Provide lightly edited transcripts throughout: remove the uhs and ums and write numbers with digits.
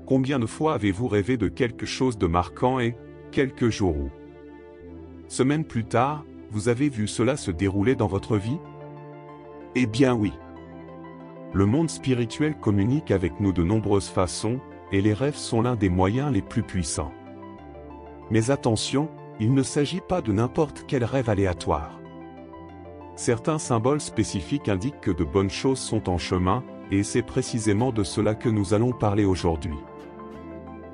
Combien de fois avez-vous rêvé de quelque chose de marquant et, quelques jours ou semaines plus tard, vous avez vu cela se dérouler dans votre vie? Eh bien oui. Le monde spirituel communique avec nous de nombreuses façons, et les rêves sont l'un des moyens les plus puissants. Mais attention, il ne s'agit pas de n'importe quel rêve aléatoire. Certains symboles spécifiques indiquent que de bonnes choses sont en chemin, et c'est précisément de cela que nous allons parler aujourd'hui.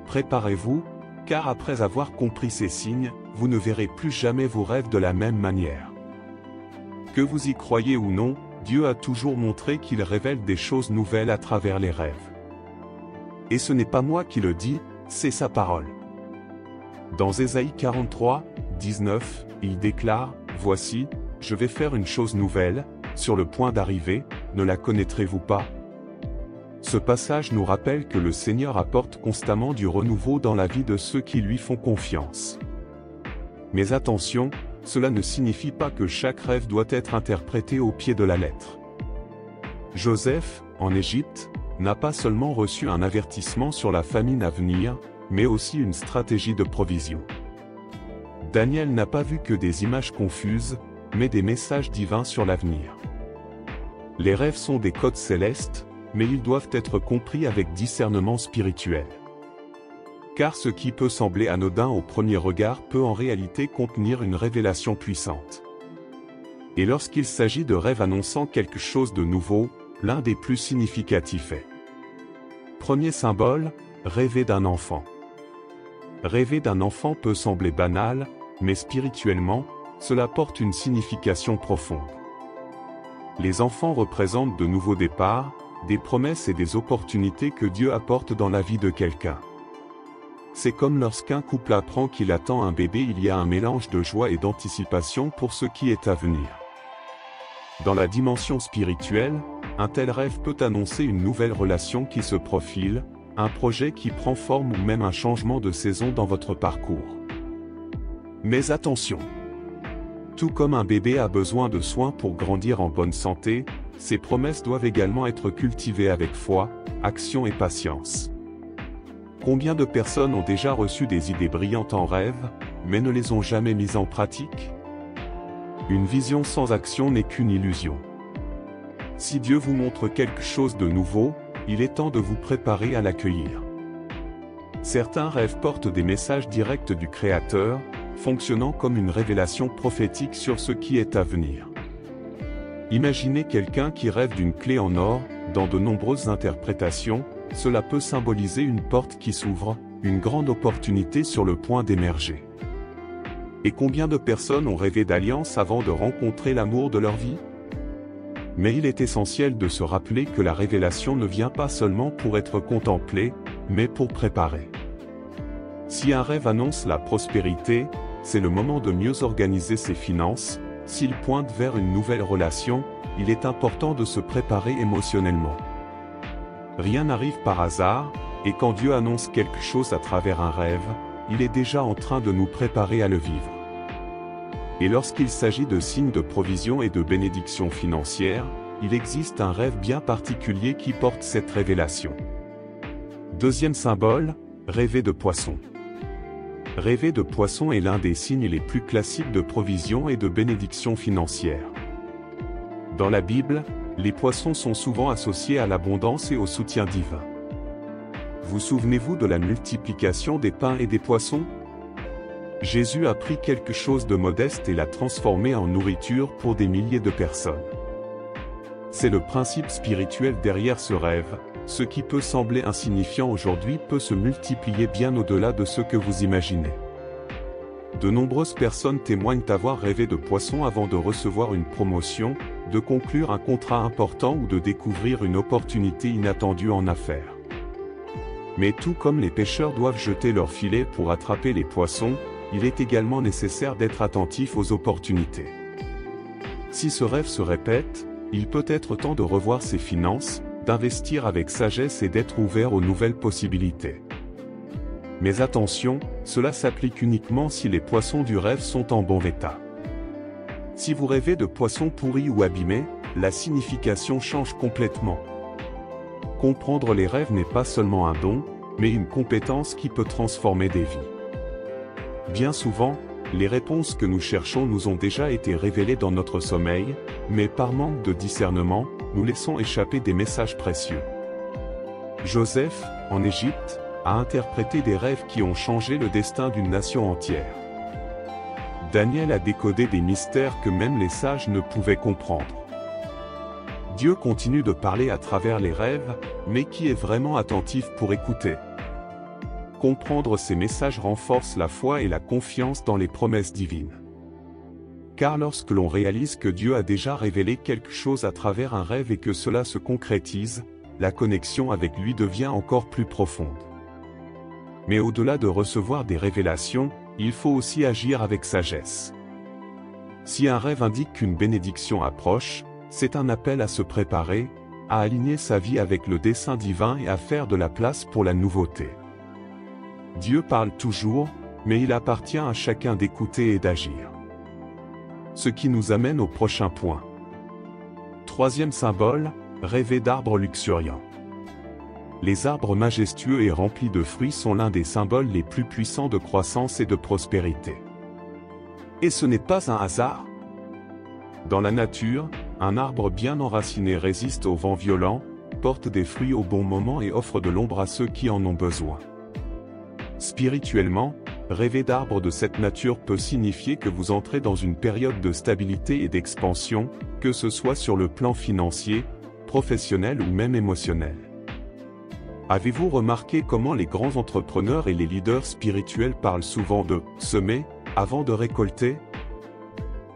Préparez-vous, car après avoir compris ces signes, vous ne verrez plus jamais vos rêves de la même manière. Que vous y croyez ou non, Dieu a toujours montré qu'il révèle des choses nouvelles à travers les rêves. Et ce n'est pas moi qui le dis, c'est sa parole. Dans Ésaïe 43, 19, il déclare, « Voici, je vais faire une chose nouvelle, sur le point d'arriver, ne la connaîtrez-vous pas ?» Ce passage nous rappelle que le Seigneur apporte constamment du renouveau dans la vie de ceux qui lui font confiance. Mais attention, cela ne signifie pas que chaque rêve doit être interprété au pied de la lettre. Joseph, en Égypte, n'a pas seulement reçu un avertissement sur la famine à venir, mais aussi une stratégie de provision. Daniel n'a pas vu que des images confuses, mais des messages divins sur l'avenir. Les rêves sont des codes célestes, mais ils doivent être compris avec discernement spirituel. Car ce qui peut sembler anodin au premier regard peut en réalité contenir une révélation puissante. Et lorsqu'il s'agit de rêves annonçant quelque chose de nouveau, l'un des plus significatifs est. Premier symbole, rêver d'un enfant. Rêver d'un enfant peut sembler banal, mais spirituellement, cela porte une signification profonde. Les enfants représentent de nouveaux départs, des promesses et des opportunités que Dieu apporte dans la vie de quelqu'un. C'est comme lorsqu'un couple apprend qu'il attend un bébé, il y a un mélange de joie et d'anticipation pour ce qui est à venir. Dans la dimension spirituelle, un tel rêve peut annoncer une nouvelle relation qui se profile, un projet qui prend forme ou même un changement de saison dans votre parcours. Mais attention! Tout comme un bébé a besoin de soins pour grandir en bonne santé, ces promesses doivent également être cultivées avec foi, action et patience. Combien de personnes ont déjà reçu des idées brillantes en rêve, mais ne les ont jamais mises en pratique? Une vision sans action n'est qu'une illusion. Si Dieu vous montre quelque chose de nouveau, il est temps de vous préparer à l'accueillir. Certains rêves portent des messages directs du Créateur, fonctionnant comme une révélation prophétique sur ce qui est à venir. Imaginez quelqu'un qui rêve d'une clé en or, dans de nombreuses interprétations, cela peut symboliser une porte qui s'ouvre, une grande opportunité sur le point d'émerger. Et combien de personnes ont rêvé d'alliance avant de rencontrer l'amour de leur vie? Mais il est essentiel de se rappeler que la révélation ne vient pas seulement pour être contemplée, mais pour préparer. Si un rêve annonce la prospérité, c'est le moment de mieux organiser ses finances. S'il pointe vers une nouvelle relation, il est important de se préparer émotionnellement. Rien n'arrive par hasard, et quand Dieu annonce quelque chose à travers un rêve, il est déjà en train de nous préparer à le vivre. Et lorsqu'il s'agit de signes de provision et de bénédiction financière, il existe un rêve bien particulier qui porte cette révélation. Deuxième symbole, rêver de poisson. Rêver de poisson est l'un des signes les plus classiques de provision et de bénédiction financière. Dans la Bible, les poissons sont souvent associés à l'abondance et au soutien divin. Vous souvenez-vous de la multiplication des pains et des poissons? Jésus a pris quelque chose de modeste et l'a transformé en nourriture pour des milliers de personnes. C'est le principe spirituel derrière ce rêve. Ce qui peut sembler insignifiant aujourd'hui peut se multiplier bien au-delà de ce que vous imaginez. De nombreuses personnes témoignent avoir rêvé de poissons avant de recevoir une promotion, de conclure un contrat important ou de découvrir une opportunité inattendue en affaires. Mais tout comme les pêcheurs doivent jeter leur filet pour attraper les poissons, il est également nécessaire d'être attentif aux opportunités. Si ce rêve se répète, il peut être temps de revoir ses finances, d'investir avec sagesse et d'être ouvert aux nouvelles possibilités. Mais attention, cela s'applique uniquement si les poissons du rêve sont en bon état. Si vous rêvez de poissons pourris ou abîmés, la signification change complètement. Comprendre les rêves n'est pas seulement un don, mais une compétence qui peut transformer des vies. Bien souvent, les réponses que nous cherchons nous ont déjà été révélées dans notre sommeil, mais par manque de discernement, nous laissons échapper des messages précieux. Joseph, en Égypte, a interprété des rêves qui ont changé le destin d'une nation entière. Daniel a décodé des mystères que même les sages ne pouvaient comprendre. Dieu continue de parler à travers les rêves, mais qui est vraiment attentif pour écouter? Comprendre ces messages renforce la foi et la confiance dans les promesses divines. Car lorsque l'on réalise que Dieu a déjà révélé quelque chose à travers un rêve et que cela se concrétise, la connexion avec lui devient encore plus profonde. Mais au-delà de recevoir des révélations, il faut aussi agir avec sagesse. Si un rêve indique qu'une bénédiction approche, c'est un appel à se préparer, à aligner sa vie avec le dessein divin et à faire de la place pour la nouveauté. Dieu parle toujours, mais il appartient à chacun d'écouter et d'agir. Ce qui nous amène au prochain point. Troisième symbole, rêver d'arbres luxuriants. Les arbres majestueux et remplis de fruits sont l'un des symboles les plus puissants de croissance et de prospérité. Et ce n'est pas un hasard. Dans la nature, un arbre bien enraciné résiste aux vents violents, porte des fruits au bon moment et offre de l'ombre à ceux qui en ont besoin. Spirituellement, rêver d'arbres de cette nature peut signifier que vous entrez dans une période de stabilité et d'expansion, que ce soit sur le plan financier, professionnel ou même émotionnel. Avez-vous remarqué comment les grands entrepreneurs et les leaders spirituels parlent souvent de « semer » avant de récolter?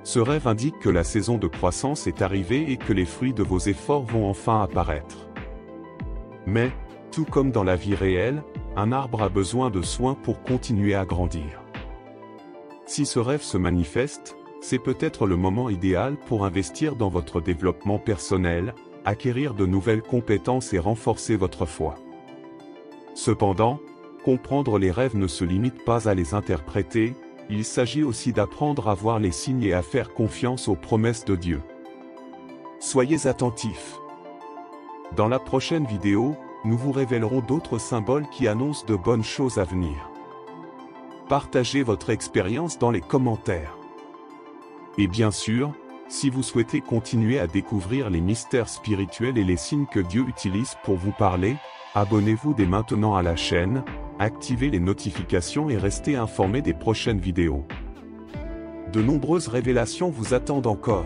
Ce rêve indique que la saison de croissance est arrivée et que les fruits de vos efforts vont enfin apparaître. Mais, tout comme dans la vie réelle, un arbre a besoin de soins pour continuer à grandir. Si ce rêve se manifeste, c'est peut-être le moment idéal pour investir dans votre développement personnel, acquérir de nouvelles compétences et renforcer votre foi. Cependant, comprendre les rêves ne se limite pas à les interpréter, il s'agit aussi d'apprendre à voir les signes et à faire confiance aux promesses de Dieu. Soyez attentifs. Dans la prochaine vidéo, nous vous révélerons d'autres symboles qui annoncent de bonnes choses à venir. Partagez votre expérience dans les commentaires. Et bien sûr, si vous souhaitez continuer à découvrir les mystères spirituels et les signes que Dieu utilise pour vous parler, abonnez-vous dès maintenant à la chaîne, activez les notifications et restez informés des prochaines vidéos. De nombreuses révélations vous attendent encore.